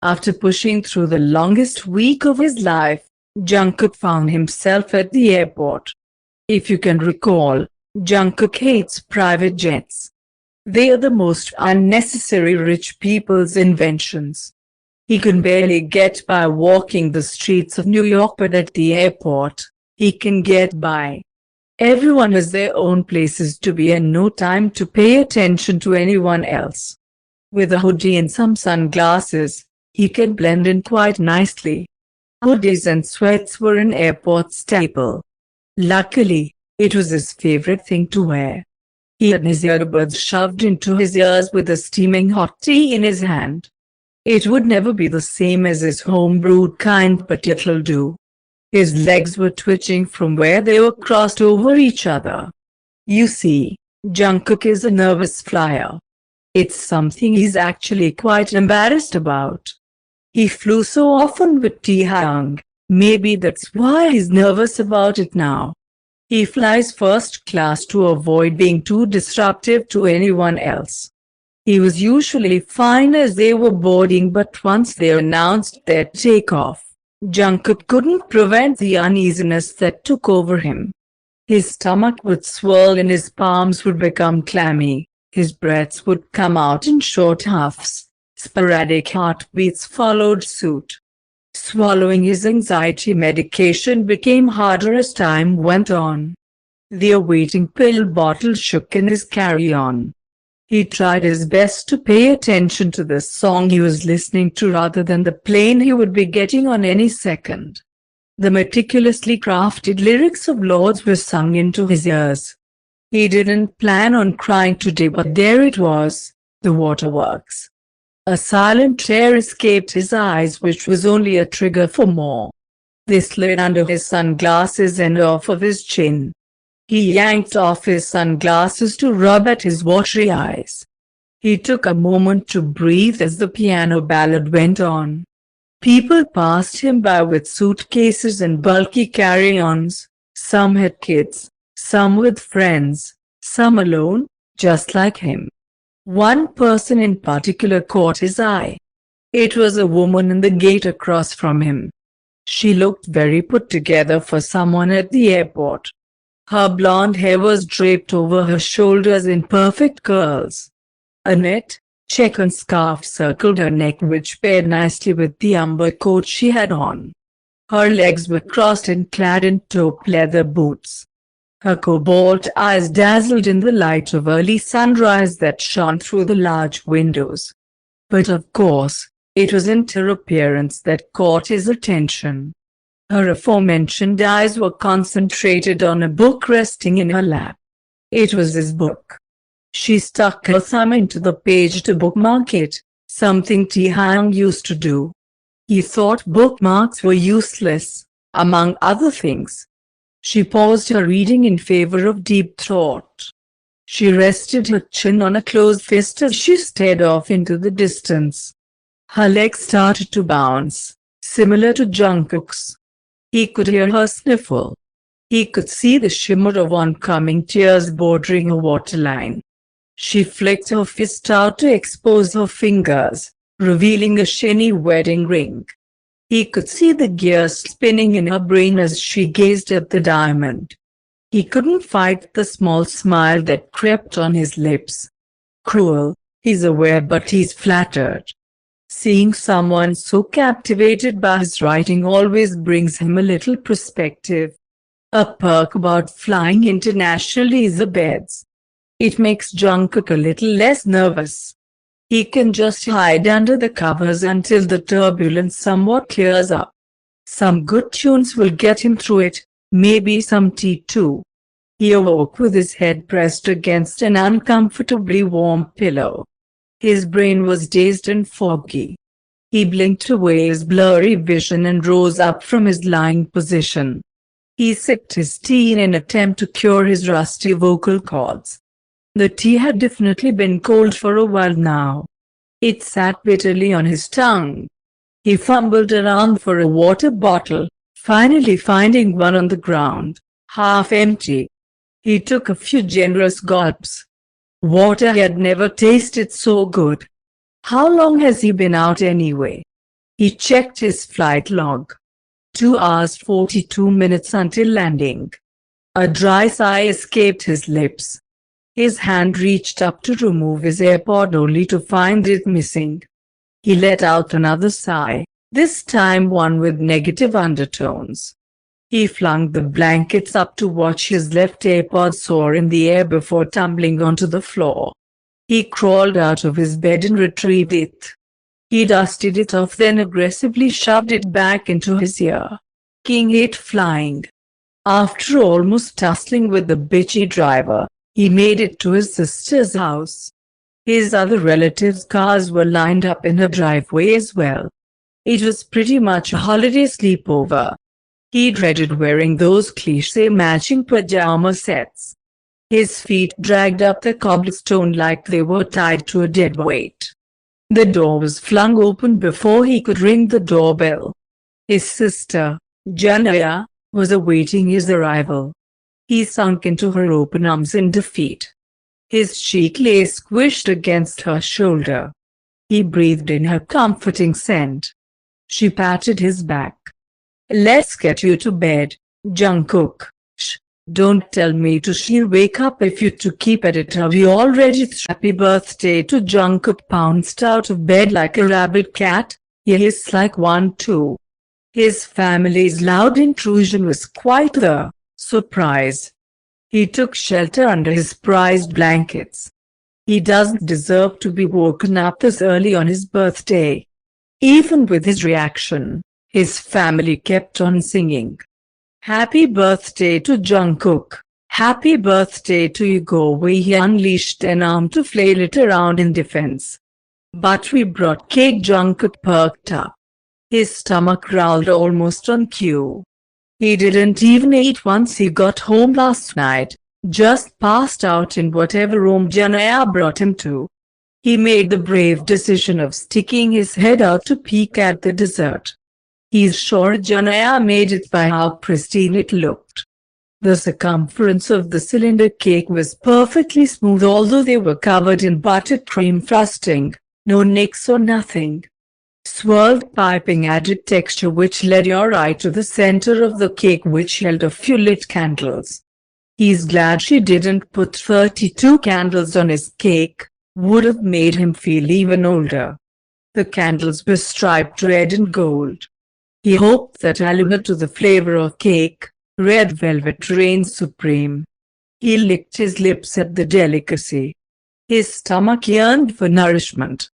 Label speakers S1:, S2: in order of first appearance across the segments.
S1: After pushing through the longest week of his life, Jungkook found himself at the airport. If you can recall, Jungkook hates private jets. They are the most unnecessary rich people's inventions. He can barely get by walking the streets of New York, but at the airport, he can get by. Everyone has their own places to be and no time to pay attention to anyone else. With a hoodie and some sunglasses, he can blend in quite nicely. Hoodies and sweats were an airport staple. Luckily, it was his favorite thing to wear. He had his earbuds shoved into his ears with a steaming hot tea in his hand. It would never be the same as his home-brewed kind, but it'll do. His legs were twitching from where they were crossed over each other. You see, Jungkook is a nervous flyer. It's something he's actually quite embarrassed about. He flew so often with Taekook, maybe that's why he's nervous about it now. He flies first class to avoid being too disruptive to anyone else. He was usually fine as they were boarding, but once they announced their takeoff, Jungkook couldn't prevent the uneasiness that took over him. His stomach would swirl and his palms would become clammy, his breaths would come out in short huffs, sporadic heartbeats followed suit. Swallowing his anxiety medication became harder as time went on. The awaiting pill bottle shook in his carry-on. He tried his best to pay attention to the song he was listening to rather than the plane he would be getting on any second. The meticulously crafted lyrics of Lords were sung into his ears. He didn't plan on crying today, but there it was, the waterworks. A silent tear escaped his eyes, which was only a trigger for more. They slid under his sunglasses and off of his chin. He yanked off his sunglasses to rub at his watery eyes. He took a moment to breathe as the piano ballad went on. People passed him by with suitcases and bulky carry-ons. Some had kids, some with friends, some alone, just like him. One person in particular caught his eye. It was a woman in the gate across from him. She looked very put together for someone at the airport. Her blonde hair was draped over her shoulders in perfect curls. A net, checkered scarf circled her neck, which paired nicely with the umber coat she had on. Her legs were crossed and clad in taupe leather boots. Her cobalt eyes dazzled in the light of early sunrise that shone through the large windows. But of course, it wasn't her appearance that caught his attention. Her aforementioned eyes were concentrated on a book resting in her lap. It was his book. She stuck her thumb into the page to bookmark it, something Taekook used to do. He thought bookmarks were useless, among other things. She paused her reading in favor of deep thought. She rested her chin on a closed fist as she stared off into the distance. Her legs started to bounce, similar to Jungkook's. He could hear her sniffle. He could see the shimmer of oncoming tears bordering her waterline. She flicked her fist out to expose her fingers, revealing a shiny wedding ring. He could see the gears spinning in her brain as she gazed at the diamond. He couldn't fight the small smile that crept on his lips. Cruel, he's aware, but he's flattered. Seeing someone so captivated by his writing always brings him a little perspective. A perk about flying internationally is the beds. It makes Jungkook a little less nervous. He can just hide under the covers until the turbulence somewhat clears up. Some good tunes will get him through it, maybe some tea too. He awoke with his head pressed against an uncomfortably warm pillow. His brain was dazed and foggy. He blinked away his blurry vision and rose up from his lying position. He sipped his tea in an attempt to cure his rusty vocal cords. The tea had definitely been cold for a while now. It sat bitterly on his tongue. He fumbled around for a water bottle, finally finding one on the ground, half empty. He took a few generous gulps. Water had never tasted so good. How long has he been out anyway? He checked his flight log. 2 hours 42 minutes until landing. A dry sigh escaped his lips. His hand reached up to remove his AirPod only to find it missing. He let out another sigh, this time one with negative undertones. He flung the blankets up to watch his left AirPod soar in the air before tumbling onto the floor. He crawled out of his bed and retrieved it. He dusted it off, then aggressively shoved it back into his ear. King hate flying. After almost tussling with the bitchy driver, he made it to his sister's house. His other relatives' cars were lined up in her driveway as well. It was pretty much a holiday sleepover. He dreaded wearing those cliché matching pajama sets. His feet dragged up the cobblestone like they were tied to a dead weight. The door was flung open before he could ring the doorbell. His sister, Janaya, was awaiting his arrival. He sunk into her open arms in defeat. His cheek lay squished against her shoulder. He breathed in her comforting scent. She patted his back. "Let's get you to bed, Jungkook." "Shh, don't tell me to." "She'll wake up if you two keep at it. Are we all ready?" "Happy birthday to Jungkook." Pounced out of bed like a rabid cat. He hissed like one too. His family's loud intrusion was quite the surprise. He took shelter under his prized blankets. He doesn't deserve to be woken up this early on his birthday. Even with his reaction, his family kept on singing, "Happy birthday to Jungkook. Happy birthday to you." Go away. He unleashed an arm to flail it around in defense. "But we brought cake." Jungkook perked up. His stomach growled almost on cue. He didn't even eat once he got home last night, just passed out in whatever room Janaya brought him to. He made the brave decision of sticking his head out to peek at the dessert. He's sure Janaya made it by how pristine it looked. The circumference of the cylinder cake was perfectly smooth, although they were covered in buttercream frosting, no nicks or nothing. Swirled piping added texture which led your eye to the center of the cake, which held a few lit candles. He's glad she didn't put 32 candles on his cake, would have made him feel even older. The candles were striped red and gold. He hoped that added to the flavor of cake, red velvet reigns supreme. He licked his lips at the delicacy. His stomach yearned for nourishment.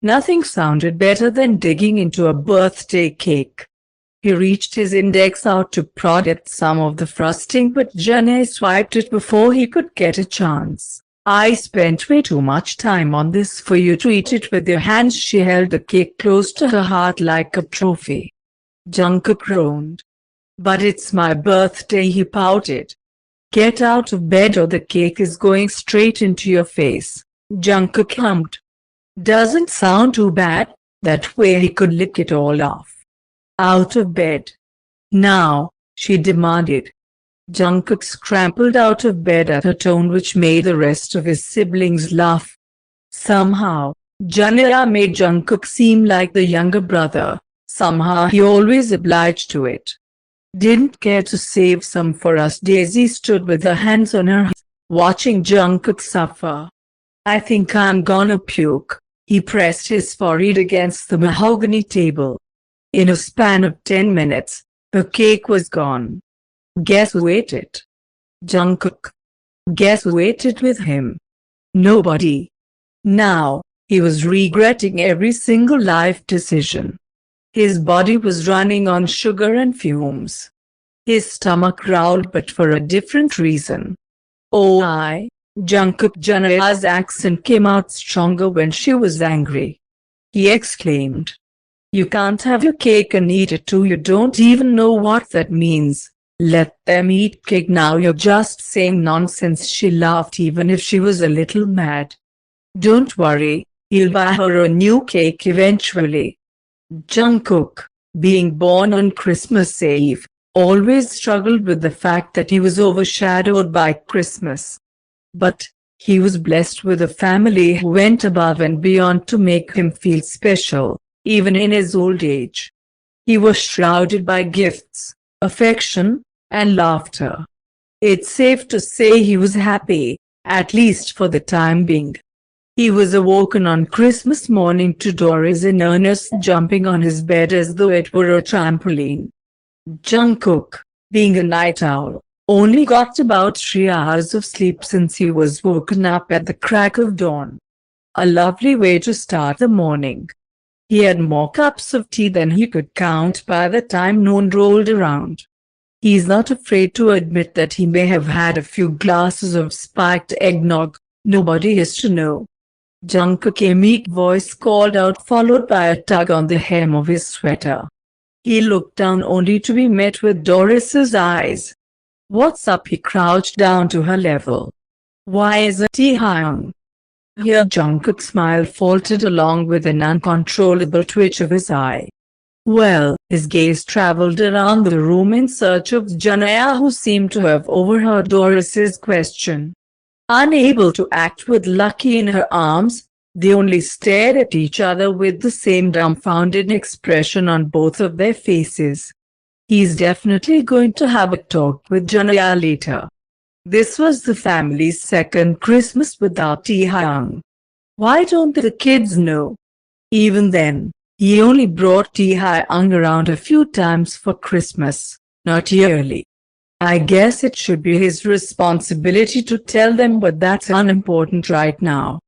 S1: Nothing sounded better than digging into a birthday cake. He reached his index out to prod at some of the frosting, but Janay swiped it before he could get a chance. "I spent way too much time on this for you to eat it with your hands." She held the cake close to her heart like a trophy. Jungkook groaned. "But it's my birthday," he pouted. "Get out of bed or the cake is going straight into your face," Jungkook hummed. "Doesn't sound too bad, that way he could lick it all off." "Out of bed. Now," she demanded. Jungkook scrambled out of bed at a tone which made the rest of his siblings laugh. Somehow, Janaya made Jungkook seem like the younger brother. Somehow he always obliged to it. "Didn't care to save some for us?" Daisy stood with her hands on her hips, watching Jungkook suffer. "I think I'm gonna puke." He pressed his forehead against the mahogany table. In a span of 10 minutes, the cake was gone. Guess who ate it? Jungkook. Guess who ate it with him? Nobody. Now, he was regretting every single life decision. His body was running on sugar and fumes. His stomach growled, but for a different reason. "Oh, Jungkook." Janaya's accent came out stronger when she was angry. He exclaimed, "You can't have your cake and eat it too. You don't even know what that means. Let them eat cake now. You're just saying nonsense." She laughed even if she was a little mad. "Don't worry, he'll buy her a new cake eventually." Jungkook, being born on Christmas Eve, always struggled with the fact that he was overshadowed by Christmas. But he was blessed with a family who went above and beyond to make him feel special. even in his old age. He was shrouded by gifts, affection, and laughter. It's safe to say he was happy, at least for the time being. He was awoken on Christmas morning to Doris in earnest jumping on his bed as though it were a trampoline. Jungkook, being a night owl, only got about 3 hours of sleep since he was woken up at the crack of dawn. A lovely way to start the morning. He had more cups of tea than he could count by the time noon rolled around. He's not afraid to admit that he may have had a few glasses of spiked eggnog. Nobody is to know. Jungkook's meek voice called out, followed by a tug on the hem of his sweater. He looked down only to be met with Doris's eyes. "What's up?" He crouched down to her level. "Why isn't Taehyung here?" Jungkook's smile faltered along with an uncontrollable twitch of his eye. Well, his gaze traveled around the room in search of Janaya, who seemed to have overheard Doris's question. Unable to act with Lucky in her arms, they only stared at each other with the same dumbfounded expression on both of their faces. He's definitely going to have a talk with Janaya later. This was the family's second Christmas without Taehyung. Why don't the kids know? Even then, he only brought Taehyung around a few times for Christmas, not yearly. I guess it should be his responsibility to tell them, but that's unimportant right now.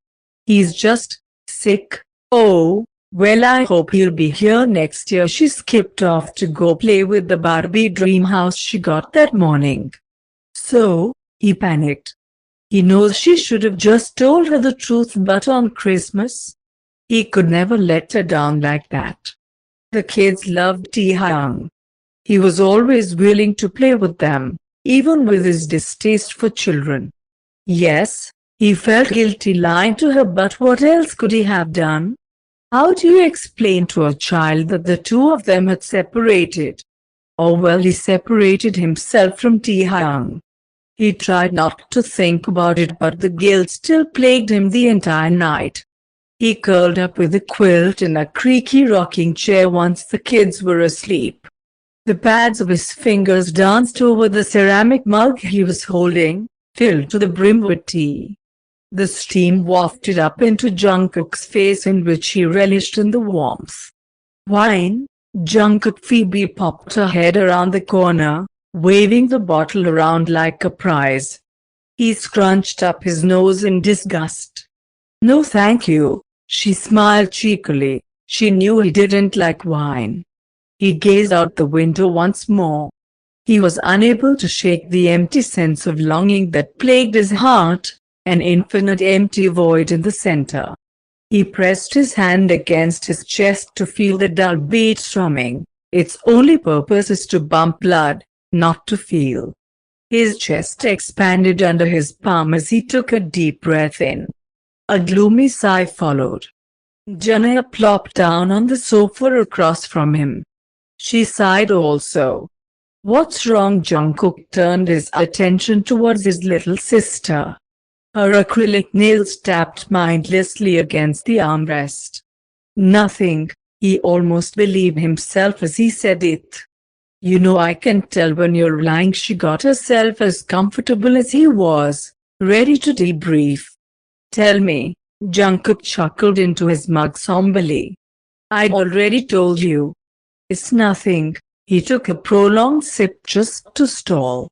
S1: He's just sick. Oh, well, I hope he'll be here next year. She skipped off to go play with the Barbie dream house she got that morning. So, he panicked. He knows she should have just told her the truth, but on Christmas, he could never let her down like that. The kids loved Taehyung. He was always willing to play with them, even with his distaste for children. Yes, he felt guilty lying to her, but what else could he have done? How do you explain to a child that the two of them had separated? Or well, he separated himself from Taehyung. He tried not to think about it, but the guilt still plagued him the entire night. He curled up with a quilt in a creaky rocking chair once the kids were asleep. The pads of his fingers danced over the ceramic mug he was holding, filled to the brim with tea. The steam wafted up into Jungkook's face, in which he relished in the warmth. "Wine?" Jungkook Phoebe popped her head around the corner, waving the bottle around like a prize. He scrunched up his nose in disgust. "No thank you," she smiled cheekily. She knew he didn't like wine. He gazed out the window once more. He was unable to shake the empty sense of longing that plagued his heart, an infinite empty void in the center. He pressed his hand against his chest to feel the dull beat strumming. Its only purpose is to pump blood, not to feel. His chest expanded under his palm as he took a deep breath in. A gloomy sigh followed. Janaya plopped down on the sofa across from him. She sighed also. "What's wrong?" Jungkook turned his attention towards his little sister. Her acrylic nails tapped mindlessly against the armrest. "Nothing," he almost believed himself as he said it. "You know, I can tell when you're lying." She got herself as comfortable as he was, ready to debrief. "Tell me." Jungkook chuckled into his mug somberly. "I'd already told you." "It's nothing." He took a prolonged sip just to stall.